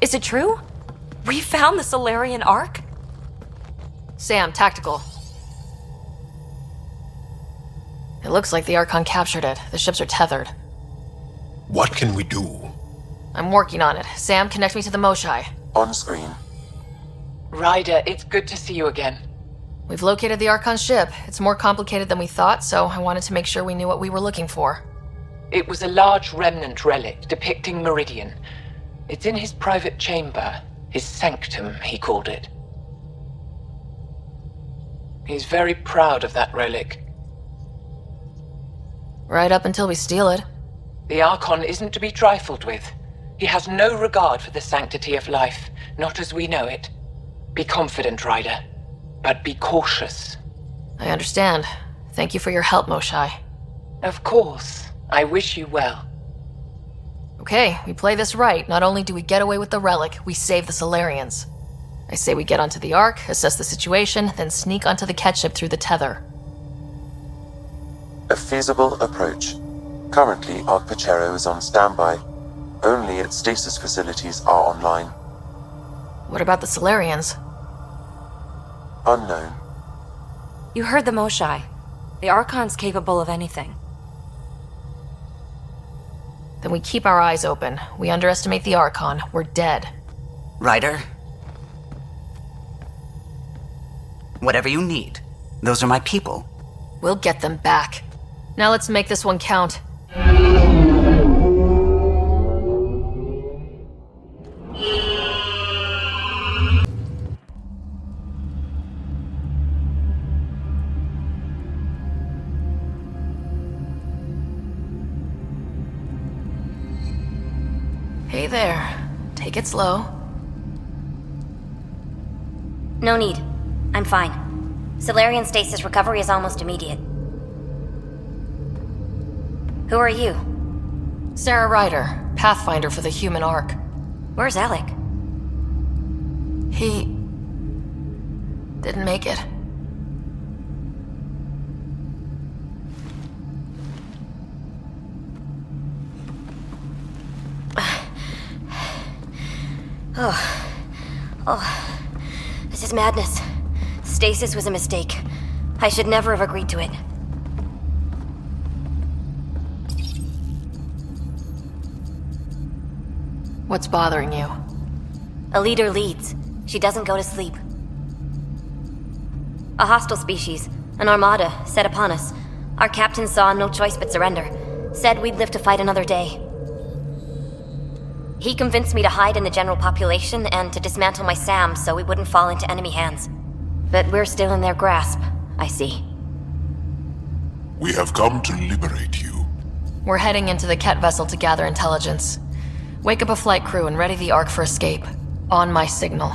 Is it true? We found the Solarian Ark? Sam, tactical. It looks like the Archon captured it. The ships are tethered. What can we do? I'm working on it. Sam, connect me to the Moshai. On screen. Ryder, it's good to see you again. We've located the Archon ship. It's more complicated than we thought, so I wanted to make sure we knew what we were looking for. It was a large remnant relic depicting Meridian. It's in his private chamber. His sanctum, he called it. He's very proud of that relic. Right up until we steal it. The Archon isn't to be trifled with. He has no regard for the sanctity of life, not as we know it. Be confident, Ryder, but be cautious. I understand. Thank you for your help, Moshai. Of course. I wish you well. Okay, we play this right. Not only do we get away with the relic, we save the Solarians. I say we get onto the Ark, assess the situation, then sneak onto the catch ship through the tether. A feasible approach. Currently, Ark Pachero is on standby. Only its stasis facilities are online. What about the Solarians? Unknown. You heard the Moshai. The Archon's capable of anything. Then we keep our eyes open. We underestimate the Archon. We're dead. Ryder? Whatever you need. Those are my people. We'll get them back. Now let's make this one count. Hey there. Take it slow. No need. I'm fine. Solarian stasis recovery is almost immediate. Who are you? Sarah Ryder, Pathfinder for the Human Ark. Where's Alec? He didn't make it. Oh, this is madness. Stasis was a mistake. I should never have agreed to it. What's bothering you? A leader leads. She doesn't go to sleep. A hostile species, an armada, set upon us. Our captain saw no choice but surrender. Said we'd live to fight another day. He convinced me to hide in the general population and to dismantle my SAM so we wouldn't fall into enemy hands. But we're still in their grasp, I see. We have come to liberate you. We're heading into the Ket vessel to gather intelligence. Wake up a flight crew and ready the Ark for escape. On my signal.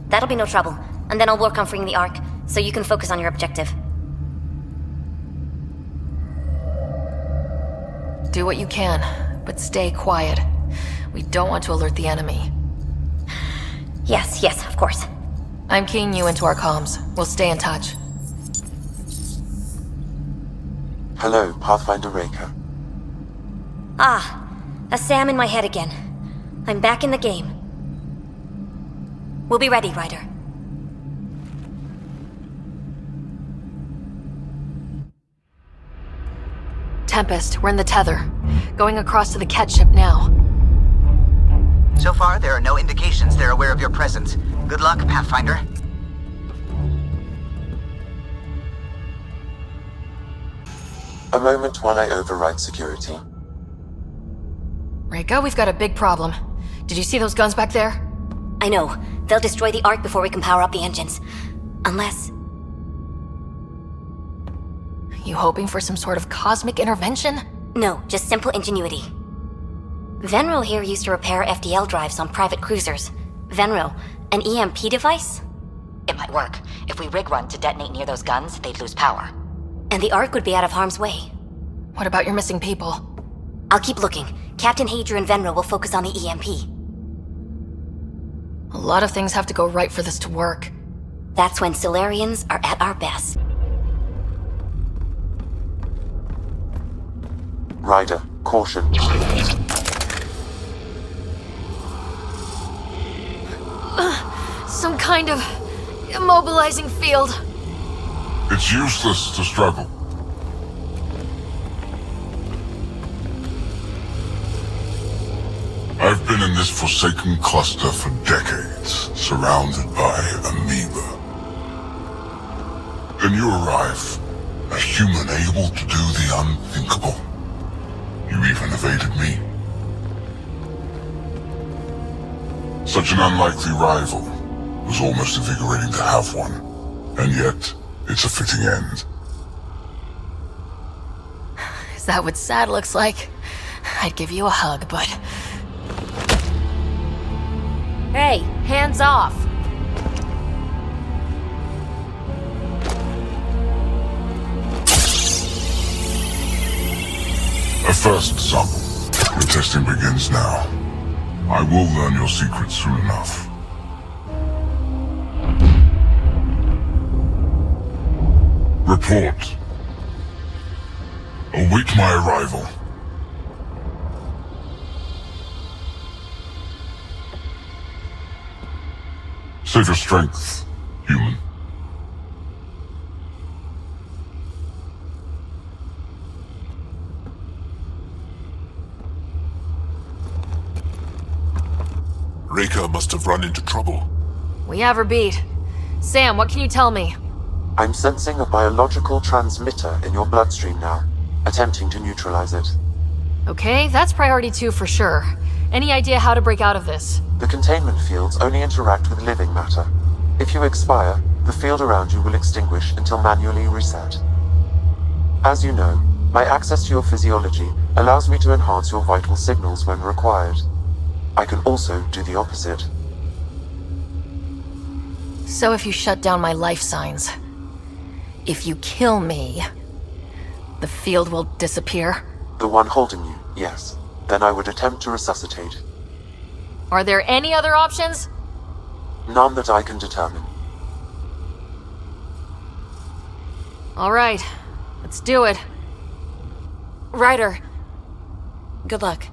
That'll be no trouble, and then I'll work on freeing the Ark, so you can focus on your objective. Do what you can, but stay quiet. We don't want to alert the enemy. Yes, of course. I'm keying you into our comms. We'll stay in touch. Hello, Pathfinder Reika. Ah, a SAM in my head again. I'm back in the game. We'll be ready, Ryder. Tempest, we're in the tether. Going across to the Ket ship now. So far, there are no indications they're aware of your presence. Good luck, Pathfinder. A moment while I override security. Reika, we've got a big problem. Did you see those guns back there? I know. They'll destroy the Ark before we can power up the engines. Unless... You hoping for some sort of cosmic intervention? No, just simple ingenuity. Venro here used to repair FDL drives on private cruisers. Venro, an EMP device? It might work. If we rig run to detonate near those guns, they'd lose power. And the Ark would be out of harm's way. What about your missing people? I'll keep looking. Captain Hadrian and Venro will focus on the EMP. A lot of things have to go right for this to work. That's when Solarians are at our best. Ryder, caution. Some kind of immobilizing field. It's useless to struggle. I've been in this forsaken cluster for decades, surrounded by amoeba. Then you arrive, a human able to do the unthinkable. You even evaded me. Such an unlikely rival. It was almost invigorating to have one. And yet, it's a fitting end. Is that what sad looks like? I'd give you a hug, but... Hey, hands off! A first sample. Your testing begins now. I will learn your secrets soon enough. Report. Await my arrival. Save your strength, human. Reika must have run into trouble. We have her beat. Sam, what can you tell me? I'm sensing a biological transmitter in your bloodstream now, attempting to neutralize it. Okay, that's priority 2 for sure. Any idea how to break out of this? The containment fields only interact with living matter. If you expire, the field around you will extinguish until manually reset. As you know, my access to your physiology allows me to enhance your vital signals when required. I can also do the opposite. So if you shut down my life signs, if you kill me, the field will disappear? The one holding you, yes. Then I would attempt to resuscitate. Are there any other options? None that I can determine. All right, let's do it. Ryder. Good luck.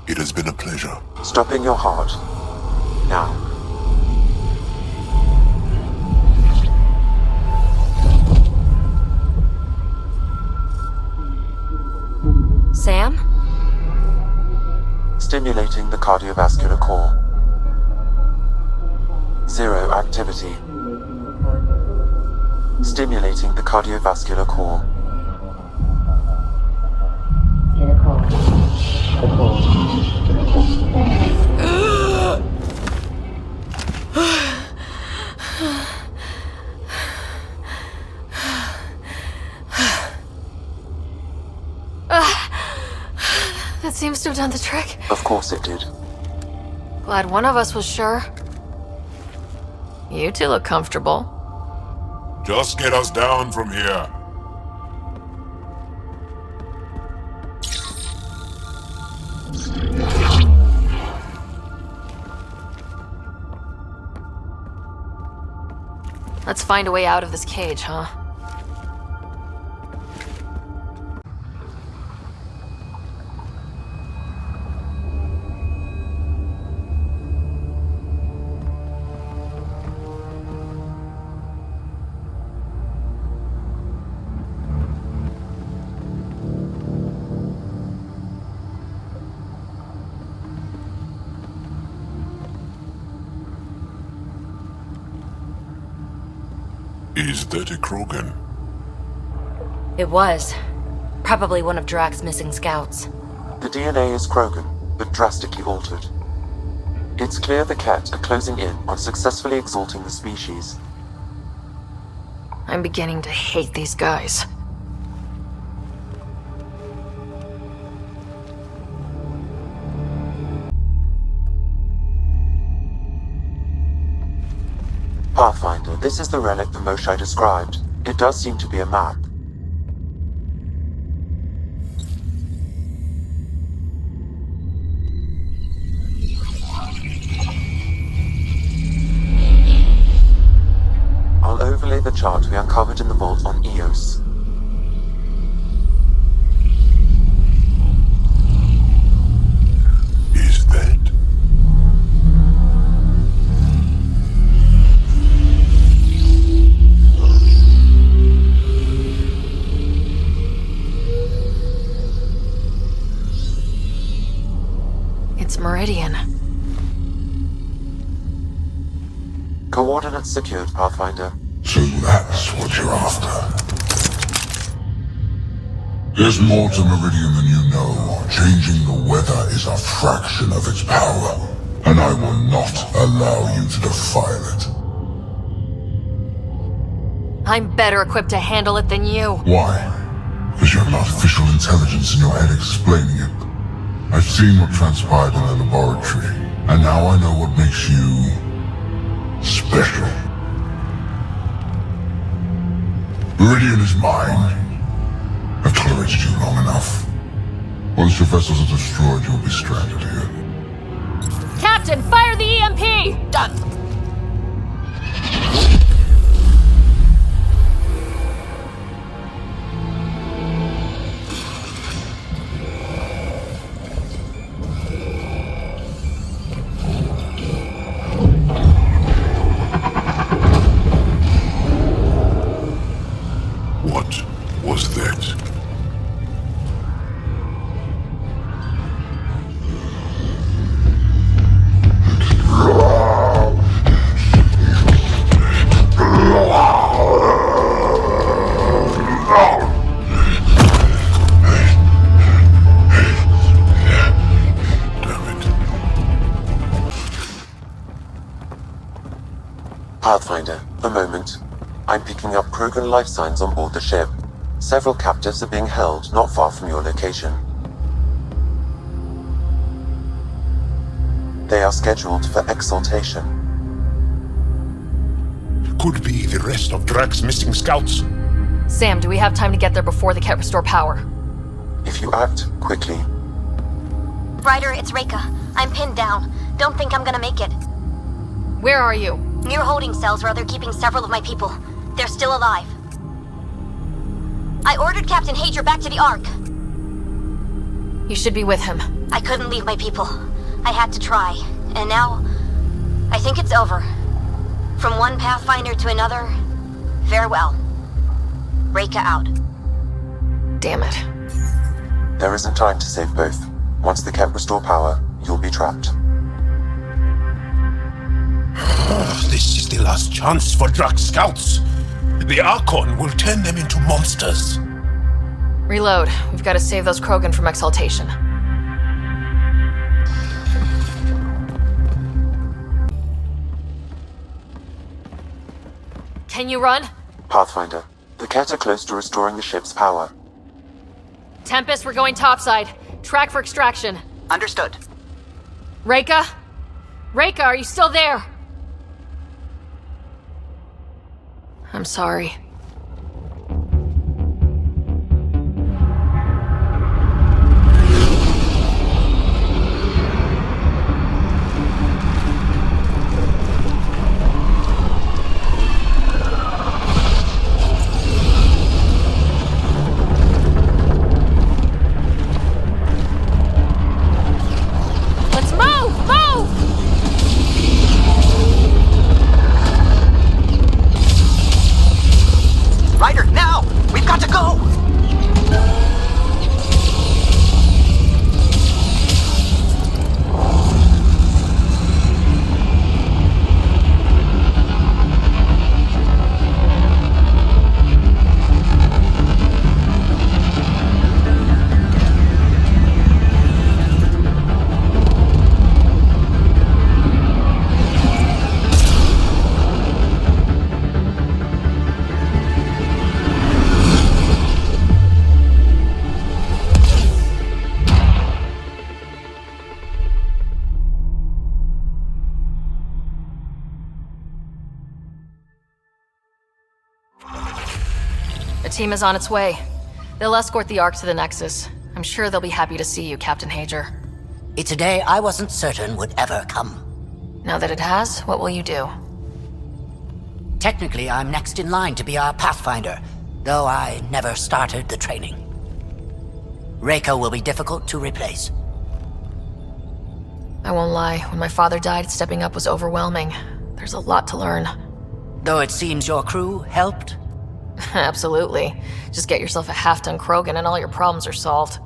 It has been a pleasure. Stopping your heart. Now. Sam? Stimulating the cardiovascular core. 0 activity. Stimulating the cardiovascular core. That seems to have done the trick. Of course it did. Glad one of us was sure. You two look comfortable. Just get us down from here. Let's find a way out of this cage, huh? Is that a Krogan? It was. Probably one of Drax's missing scouts. The DNA is Krogan, but drastically altered. It's clear the Ket are closing in on successfully exalting the species. I'm beginning to hate these guys. Pathfinder, this is the relic the Moshai described. It does seem to be a map. I'll overlay the chart we uncovered in the vault on Eos. Is that? It's Meridian. Coordinates secured, Pathfinder. So that's what you're after. There's more to Meridian than you know. Changing the weather is a fraction of its power, and I will not allow you to defile it. I'm better equipped to handle it than you. Why? Because you have an artificial intelligence in your head explaining it. I've seen what transpired in the laboratory, and now I know what makes you special. Meridian is mine. I've tolerated you long enough. Once your vessels are destroyed, you'll be stranded here. Captain, fire the EMP! Done. What was that? Pathfinder, a moment. I'm picking up Krogan life signs on board the ship. Several captives are being held not far from your location. They are scheduled for exaltation. Could be the rest of Drax's missing scouts. Sam, do we have time to get there before they can't restore power? If you act quickly. Ryder, it's Reika. I'm pinned down. Don't think I'm gonna make it. Where are you? Near holding cells where they're keeping several of my people. They're still alive. I ordered Captain Hager back to the Ark. You should be with him. I couldn't leave my people. I had to try. And now, I think it's over. From one Pathfinder to another, farewell. Reika out. Damn it. There isn't time to save both. Once the Kett restore power, you'll be trapped. This is the last chance for Drax scouts. The Archon will turn them into monsters. Reload. We've got to save those Krogan from exaltation. Can you run? Pathfinder, the Kett are close to restoring the ship's power. Tempest, we're going topside. Track for extraction. Understood. Reika? Reika, are you still there? I'm sorry. Let's move! Move! Ryder, now! We've got to go! The team is on its way. They'll escort the Ark to the Nexus. I'm sure they'll be happy to see you, Captain Hager. It's a day I wasn't certain would ever come. Now that it has, what will you do? Technically, I'm next in line to be our Pathfinder, though I never started the training. Reika will be difficult to replace. I won't lie, when my father died, stepping up was overwhelming. There's a lot to learn. Though it seems your crew helped. Absolutely. Just get yourself a half-ton Krogan and all your problems are solved.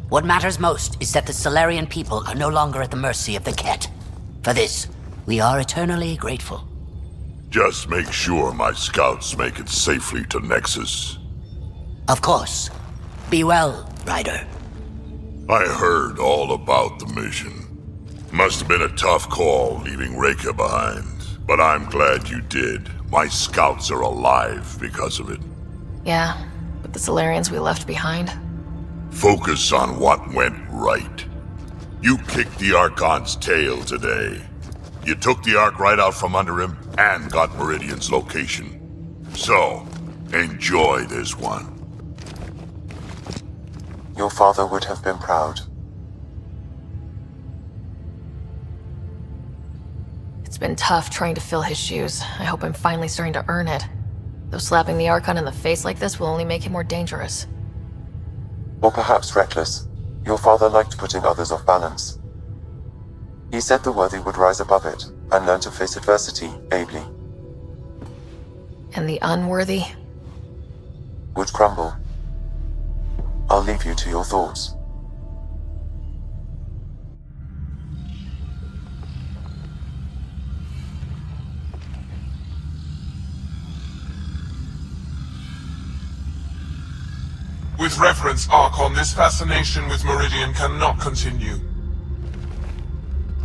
What matters most is that the Solarian people are no longer at the mercy of the Ket. For this, we are eternally grateful. Just make sure my scouts make it safely to Nexus. Of course. Be well, Ryder. I heard all about the mission. Must have been a tough call leaving Reika behind, but I'm glad you did. My scouts are alive because of it. Yeah, but the Solarians we left behind? Focus on what went right. You kicked the Archon's tail today. You took the Ark right out from under him and got Meridian's location. So, enjoy this one. Your father would have been proud. It's been tough trying to fill his shoes. I hope I'm finally starting to earn it. Though slapping the Archon in the face like this will only make him more dangerous. Or perhaps reckless. Your father liked putting others off balance. He said the worthy would rise above it and learn to face adversity ably. And the unworthy? Would crumble. I'll leave you to your thoughts. With reverence, Archon, this fascination with Meridian cannot continue.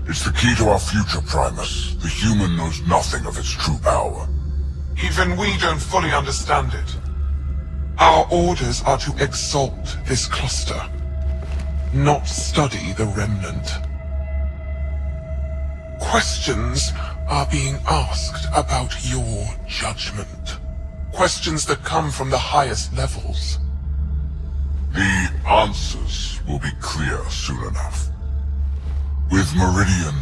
It's the key to our future, Primus. The human knows nothing of its true power. Even we don't fully understand it. Our orders are to exalt this cluster, not study the remnant. Questions are being asked about your judgment. Questions that come from the highest levels. The answers will be clear soon enough. With Meridian,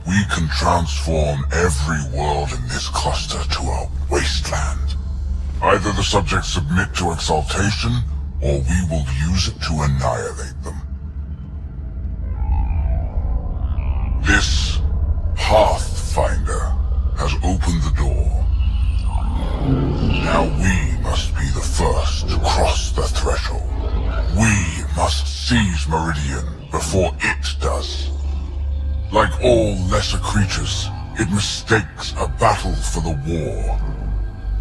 we can transform every world in this cluster to a wasteland. Either the subjects submit to exaltation, or we will use it to annihilate them. This Pathfinder has opened the door. Now we must be the first to cross the threshold. We must seize Meridian before it does. Like all lesser creatures, it mistakes a battle for the war.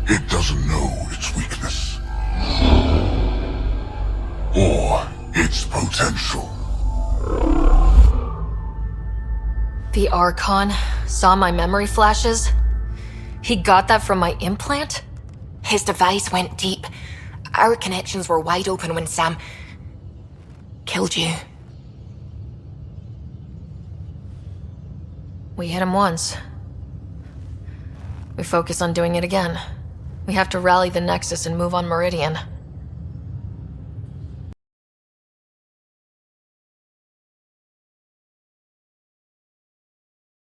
It doesn't know its weakness. Or its potential. The Archon saw my memory flashes? He got that from my implant? His device went deep. Our connections were wide open when Sam killed you. We hit him once. We focus on doing it again. We have to rally the Nexus and move on Meridian.